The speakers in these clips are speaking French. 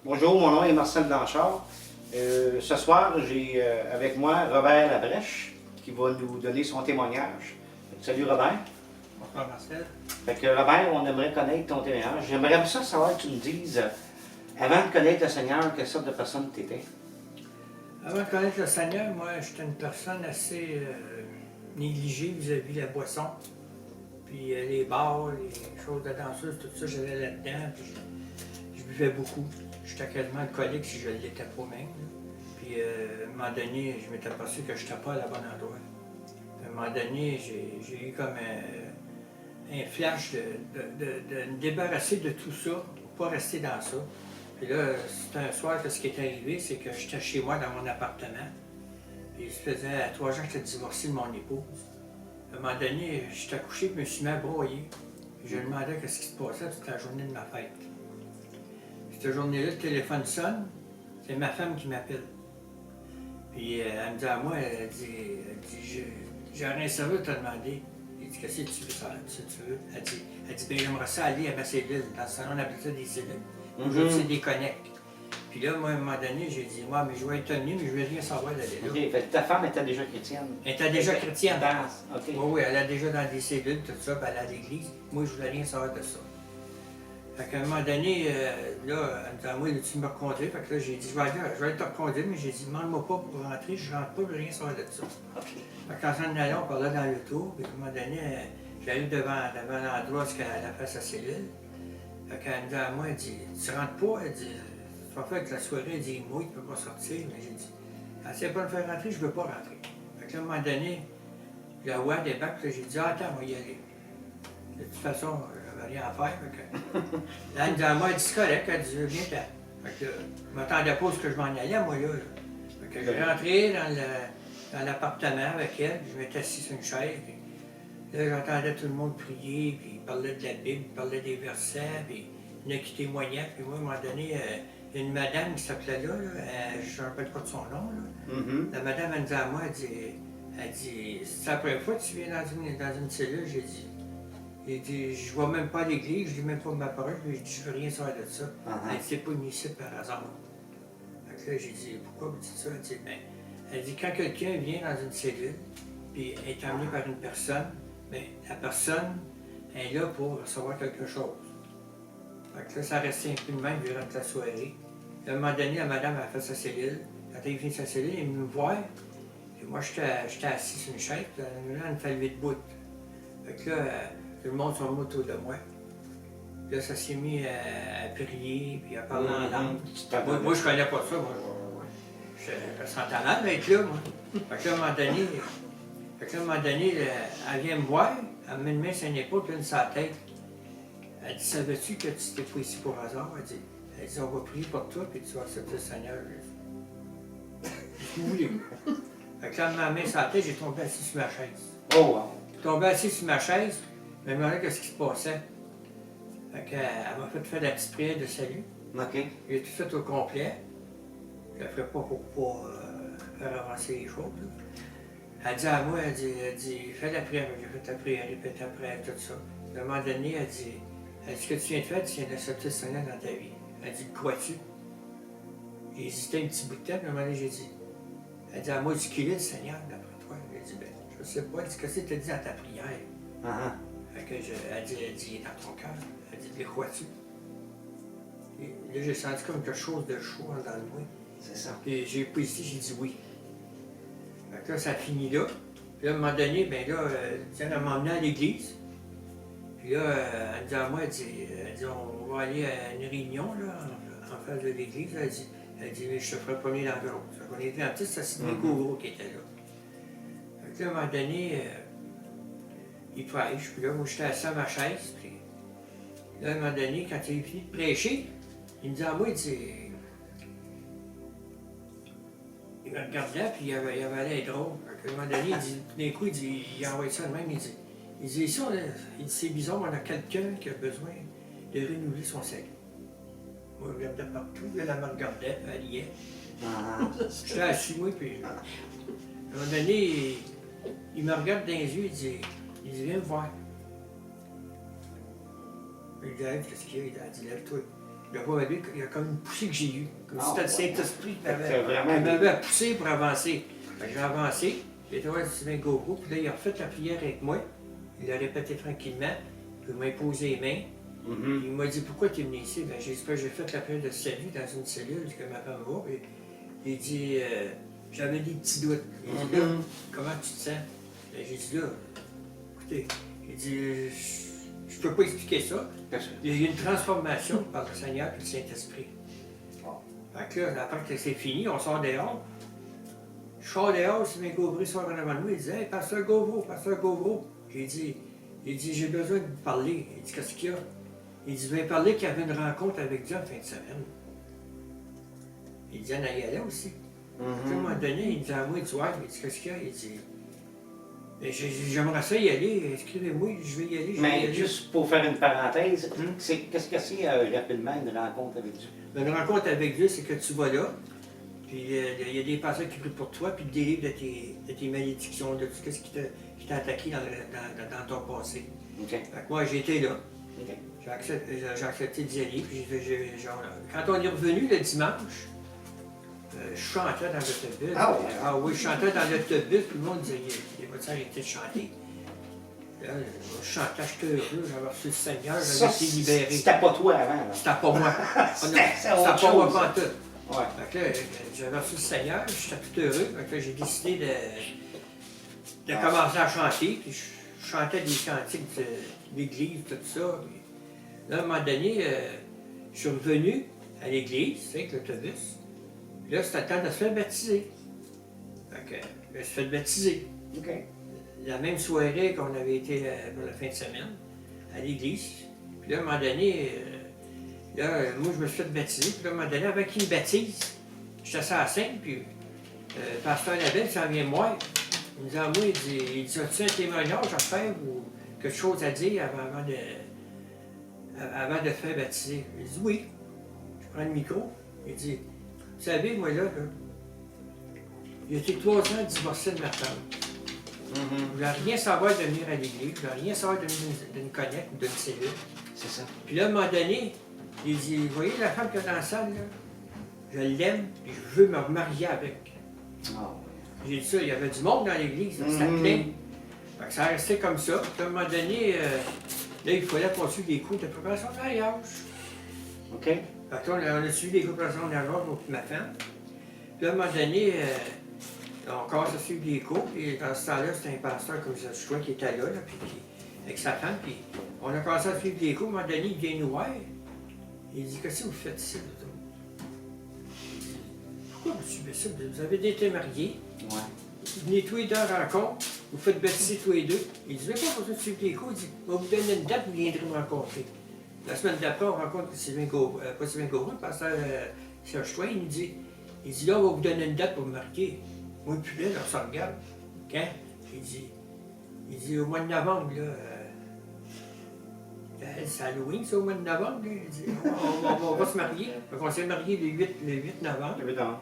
Bonjour, mon nom est Marcel Blanchard. Ce soir, j'ai avec moi Robert Labrèche qui va nous donner son témoignage. Salut Robert. Bonsoir Marcel. Robert, on aimerait connaître ton témoignage. J'aimerais ça savoir que tu me dises, avant de connaître le Seigneur, quelle sorte de personne tu étais? Avant de connaître le Seigneur, moi, j'étais une personne assez négligée vis-à-vis de la boisson. Puis les bars, les choses de danseuse, tout ça, j'allais là-dedans. Puis je buvais beaucoup. J'étais quasiment alcoolique si je ne l'étais pas même. Puis à un moment donné, je m'étais aperçu que je n'étais pas à la bonne endroit. À un moment donné, j'ai eu comme un flash de me débarrasser de tout ça, pour pas rester dans ça. Puis là, c'était un soir que ce qui est arrivé, c'est que j'étais chez moi dans mon appartement. Puis ça faisait 3 ans que j'étais divorcé de mon épouse. À un moment donné, j'étais couché et je me suis mis à broyer. Je lui demandais qu'est-ce qui se passait, c'était la journée de ma fête. Cette journée-là, le téléphone sonne, c'est ma femme qui m'appelle. Puis elle me dit à moi, elle dit j'ai rien servi à te demander. J'ai dit, qu'est-ce que tu veux ça, si tu veux? Elle dit, ben j'aimerais ça aller à ma cellule. Dans le salon, on appelle ça des cellules. Aujourd'hui, c'est des connects. Puis là, moi, à un moment donné, j'ai dit, moi, mais je vais être tenu, mais je ne vais rien savoir d'aller là. OK, fait que ta femme était déjà chrétienne. Elle était déjà chrétienne. OK. Oui, oui, elle est déjà dans des cellules, tout ça, puis elle est à l'église. Moi, je ne voulais rien savoir de ça. Fait qu'à un moment donné, là, elle me dit, ah, moi, tu me reconduire. Fait que là, j'ai dit, je vais te reconduire, mais j'ai dit, demande-moi pas pour rentrer, je rentre pas, je veux rien savoir de ça. OK. Fait qu'en s'en allant, on parlait dans l'auto, puis à un moment donné, j'arrive devant l'endroit où elle a fait sa cellule. Fait qu'elle me dit à moi, elle dit, tu rentres pas, elle dit, tu vas faire que la soirée, elle dit, moi, tu peux pas sortir. Mais j'ai dit, elle sait pas me faire rentrer, je veux pas rentrer. Fait que là, à un moment donné, je la vois débarque, puis j'ai dit, ah, attends, on va y aller. De toute façon, j'avais rien à faire. Fait que... Là, elle me dit à moi, elle dit, c'est correct, elle dit, viens, t'as. Fait que je m'attendais pas à ce que je m'en allais, moi, là. Fait que j'ai rentré dans l'appartement avec elle, je m'étais assis sur une chaise. Puis là, j'entendais tout le monde prier, puis il parlait de la Bible, il parlait des versets, puis il y en a qui témoignaient. Puis moi, à un moment donné, il y a une madame qui s'appelait là, je ne me rappelle pas de son nom. Là. La madame, elle me dit à moi, elle dit, c'est la première fois que tu viens dans une cellule? J'ai dit, je ne vais même pas à l'église, je ne dis même pas ma parole, j'ai dit, je ne veux rien savoir de ça. Elle dit, c'est pas une ici par hasard. Fait que là, j'ai dit, pourquoi vous dites ça? Elle dit, quand quelqu'un vient dans une cellule, puis est emmené par une personne, bien, la personne est là pour recevoir quelque chose. Fait que là, ça restait un peu de même durant la soirée. À un moment donné, la madame a fait sa cellule. Quand elle est venue de sa cellule, elle est venue me voir. Et moi, j'étais assis sur une chaise, puis elle me fait lever debout. Fait que là, tout le monde s'est mis autour de moi. Puis là, ça s'est mis à prier, puis à parler en langue. Moi, je connais pas ça. Moi, je sentais mal d'être là, moi. Fait que là, à un moment donné, elle vient me voir, elle me met une main sur une épaule, puis une sur la tête. Elle dit, savais-tu que tu n'étais pas ici pour hasard? Elle dit, on va prier pour toi, puis tu vas accepter le Seigneur. Je voulais. Fait que là, elle m'a mis sur la tête, j'ai tombé assis sur ma chaise. Oh, wow. J'ai tombé assis sur ma chaise, je me demandais ce qui se passait. Fait qu'elle m'a fait faire la petite prière de salut. OK. J'ai tout fait au complet. Je ne le ferai pas pour pas faire avancer les choses. Là. Elle dit à moi, elle dit, fais la prière. J'ai fait la prière, répète la prière, tout ça. À un moment donné, elle dit, ce que tu viens de faire, tu viens d'accepter le Seigneur dans ta vie. Elle dit, crois-tu? J'ai hésité un petit bout de temps, puis à un moment donné, j'ai dit, elle dit à moi, qu'il est le Seigneur d'après toi? J'ai dit, ben, je sais pas. Elle dit, qu'est-ce que tu as dit dans ta prière? Fait que elle dit, il est dans ton cœur. Elle dit, le crois-tu? Et là, j'ai senti comme quelque chose de chaud dans le moi. C'est ça. Puis j'ai pas ici, j'ai dit oui. Fait que là, ça finit là. Puis là, à un moment donné, ben là, elle m'a emmené à l'église. Puis là, elle dit à moi, elle dit, on va aller à une réunion, là, en face de l'église. Elle dit, mais je te ferai premier dans l'autre. On était en petit, ça c'est Nico qui était là. Fait que là, à un moment donné, il prêche. Puis là, moi, j'étais assis à ma chaise. Puis là, à un moment donné, quand il a fini de prêcher, il me dit à moi, il me regardait, puis il avait l'air drôle. À un moment donné, il dit, d'un coup, il a envoyé ça de même, il dit, ici, c'est bizarre, on a quelqu'un qui a besoin de renouveler son salut. Moi, je regardais partout, elle me regardait, elle y est. J'étais assis, moi, puis à un moment donné, il me regarde dans les yeux, il dit, viens me voir. Il dit, qu'est-ce qu'il y a? Il dit, lève-toi. il a pas aidé, il y a comme une poussée que j'ai eue. Comme si c'était le Saint-Esprit qui vraiment m'avait poussé pour avancer. Fait que j'ai avancé, j'ai été voir Sylvain Gauvreau, puis là, il a refait la prière avec moi. Il l'a répété tranquillement, puis il m'a imposé les mains. Mhm. Il m'a dit pourquoi tu es venu ici? Ben, j'ai dit que j'ai fait la prière de salut dans une cellule que ma femme va. Puis il dit j'avais des petits doutes. Il dit là, comment tu te sens? Ben, j'ai dit là, écoutez, il dit je peux pas expliquer ça. Il y a eu une transformation par le Seigneur et le Saint-Esprit. Fait que là, après que c'est fini, on sort dehors. Je sors dehors, Sylvain Gauvreau sort en avant de moi, il dit hey, Pasteur Gauvreau. J'ai dit, j'ai besoin de vous parler. Il dit, qu'est-ce qu'il y a? Il dit, je vais parler qu'il y avait une rencontre avec Dieu en fin de semaine. Il dit, on y allait aussi. À un moment donné, il dit à moi, il dit, ouais, il dit, qu'est-ce qu'il y a? Il dit, j'aimerais ça y aller, inscrivez-moi, je vais y aller. Mais juste pour faire une parenthèse, qu'est-ce que c'est rapidement une rencontre avec Dieu? Une rencontre avec Dieu, c'est que tu vas là, puis il y a des personnes qui prient pour toi, puis te délivrent de tes malédictions, de tout ce qui t'a attaqué dans ton passé. Okay. Fait que moi, j'ai été là. Okay. J'ai accepté d'y aller, puis quand on est revenu le dimanche, je chantais dans l'autobus. Ah oui? Ah oui, je chantais dans l'autobus, puis le monde disait, il va arrêter de chanter. Là, je chantais, j'étais heureux, j'avais reçu le Seigneur, j'avais été libéré. C'était pas toi avant, là? C'était pas moi. C'était pas moi pantoute. Ouais. Fait que là, j'avais reçu le Seigneur, j'étais tout heureux. Fait que là, j'ai décidé de commencer à chanter, puis je chantais des cantiques de l'église, tout ça. Puis là, à un moment donné, je suis revenu à l'église avec l'autobus. Puis là, c'était le temps de se faire baptiser. Fait que je me suis fait baptiser. Okay. La même soirée qu'on avait été pour la fin de semaine, à l'église. Puis là, à un moment donné, moi, je me suis fait baptiser. Puis là, à un moment donné, avant qu'il me baptise, j'étais assis à la scène, puis le pasteur Labelle s'en vient me voir. Il me dit à moi, il dit as-tu un témoignage à faire ou quelque chose à dire avant de faire baptiser? Il dit oui. Je prends le micro. Il dit, vous savez, moi là, j'ai été 3 ans divorcé de ma femme. Je ne voulais rien savoir de venir à l'église, je ne voulais rien savoir de me connaître ou de me cellule. C'est ça. Puis là, à un moment donné, il dit, vous voyez la femme qu'il y a dans la salle, là? Je l'aime et je veux me remarier avec. Oh. J'ai dit ça, il y avait du monde dans l'église, c'était plein. Fait que ça restait comme ça. Puis à un moment donné, là, il fallait qu'on suive des cours de préparation de mariage. OK. Fait que là, on a suivi des cours de préparation de mariage pour ma femme. Puis à un moment donné, on commence à suivre des cours, puis dans ce temps-là, c'était un pasteur comme ça, je crois, qui était là, puis avec sa femme, puis on a commencé à suivre des cours. À un moment donné, il vient nous voir. Il dit, qu'est-ce que vous faites ici, vous autres? Pourquoi vous suivez ça? Vous avez été mariés. Ouais. Vous venez tous les deux en rencontre, vous faites baptiser tous les deux. Il dit, mais pas besoin de suivre les cours. Il dit, on va vous donner une date, vous viendrez me rencontrer. La semaine d'après, on rencontre Sylvain Gauvreau, pas Sylvain Gauvreau, le pasteur Serge Toin, il nous dit, là, on va vous donner une date pour vous marier. Moi, puis là, on se regarde. Quand? Il dit, au mois de novembre, là, c'est Halloween, ça, au mois de novembre, là. Il dit, on va se marier. Donc, on s'est mariés le 8 novembre. Le 8 novembre.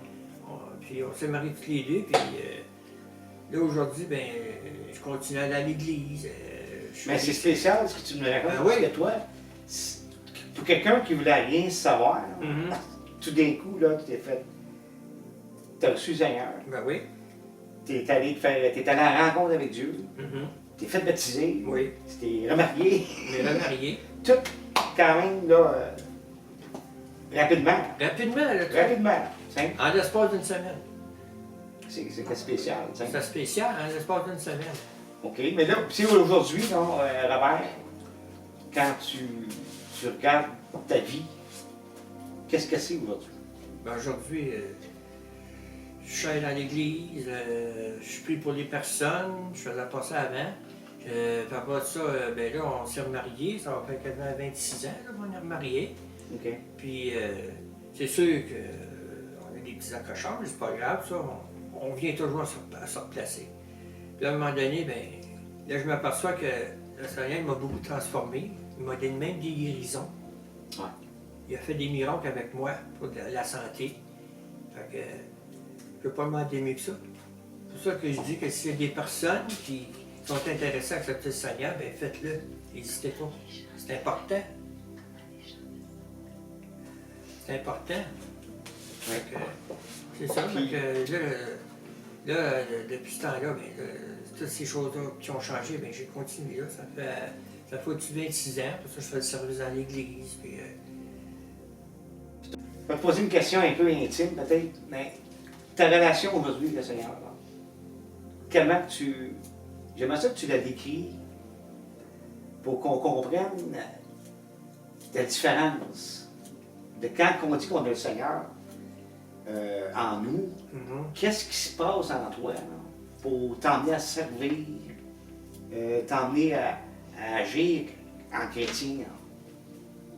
Puis on s'est mariés tous les deux, puis là, aujourd'hui, ben, je continue à aller à l'église. Mais c'est spécial ce que tu me racontes, parce oui. que toi, pour quelqu'un qui voulait rien savoir, tout d'un coup, là, tu t'es fait... Tu as reçu le Seigneur. Ben oui. Tu es allé à la rencontre avec Dieu. Tu t'es fait baptiser. Oui. Tu t'es remarié. Je m'ai remarié. Tout, quand même, là, rapidement. Rapidement, là, tout. Rapidement. En l'espace d'une semaine. C'était spécial. C'était spécial, en l'espace d'une semaine. OK, mais là, c'est aujourd'hui, Robert, quand tu regardes ta vie, qu'est-ce que c'est aujourd'hui? Ben aujourd'hui, je suis allé dans l'église, je prie pour les personnes, je faisais pas ça avant. Puis après ça, ben là, on s'est remariés, ça va faire quasiment 26 ans qu'on est remariés. OK. Puis c'est sûr qu'on a des petits accrochages, c'est pas grave, ça, on vient toujours à se replacer. Puis à un moment donné, ben, là, je m'aperçois que le Seigneur m'a beaucoup transformé, il m'a donné même des guérisons. Ouais. Il a fait des miracles avec moi pour la santé. Fait que je peux pas demander mieux que ça. C'est pour ça que je dis que s'il y a des personnes qui sont intéressées à accepter le Seigneur, ben faites-le. N'hésitez pas. C'est important. c'est important. Ouais. Fait que, c'est ça, Puis- fait que là, depuis ce temps-là, ben, toutes ces choses-là qui ont changé, ben, j'ai continué là. Ça fait au-dessus de 26 ans, pour ça je fais le service dans l'église. Puis, Je vais te poser une question un peu intime, peut-être, mais ta relation aujourd'hui avec le Seigneur, là, comment tu. J'aimerais ça que tu la décris pour qu'on comprenne la différence de quand on dit qu'on a le Seigneur en nous, qu'est-ce qui se passe en toi là, pour t'emmener à servir, t'emmener à agir en chrétien. Là.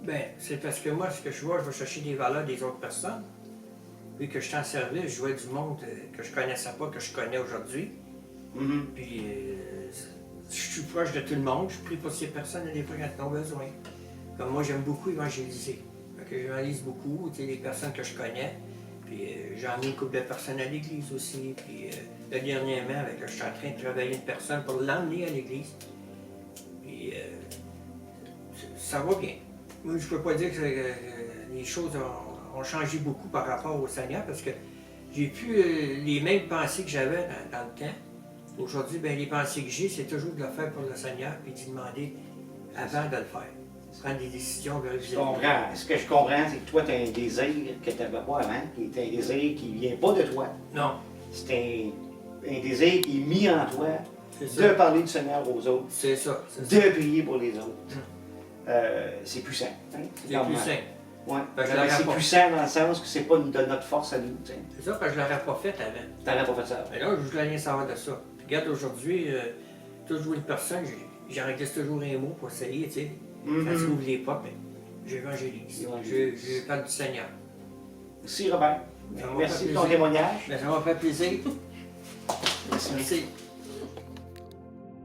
ben, c'est parce que moi, ce que je vois, je vais chercher des valeurs des autres personnes. Puis que je suis en service, je vois du monde que je connaissais pas, que je connais aujourd'hui. Mm-hmm. Puis je suis proche de tout le monde, je prie pour ces personnes des fois quand elles ont besoin. Comme moi, j'aime beaucoup évangéliser. Fait que j'évangélise beaucoup, tu sais, les personnes que je connais. Puis j'ai emmené une couple de personnes à l'église aussi. Puis dernièrement, je suis en train de travailler une personne pour l'emmener à l'église. Puis ça va bien. Moi, je peux pas dire que les choses ont changé beaucoup par rapport au Seigneur parce que j'ai plus les mêmes pensées que j'avais dans le temps. Aujourd'hui, ben, les pensées que j'ai, c'est toujours de le faire pour le Seigneur et d'y demander avant de le faire. Prendre des décisions vers Je comprends. Ce que je comprends, c'est que toi, tu as un désir que tu n'avais pas avant, qui est un désir qui ne vient pas de toi. Non, C'est un désir qui est mis en toi c'est de ça. parler du Seigneur aux autres, C'est ça. de prier pour les autres. C'est puissant. Hein? C'est plus simple. Ouais. Fait que je Mais l'aurais c'est pas. puissant dans le sens que c'est pas de notre force à nous. Tu C'est ça parce que je l'aurais pas fait avant. n'aurais pas fait ça. Mais là, je voulais rien savoir de ça. Puis, regarde, aujourd'hui, toujours une personne, j'enregistre toujours un mot pour essayer, tu sais. Quand tu ouvres les portes, ben, j'évangélise. Je parle du Seigneur. Merci Robert. Ça m'a Merci fait de ton plaisir. témoignage. Ben, ça m'a fait plaisir. Merci. Merci.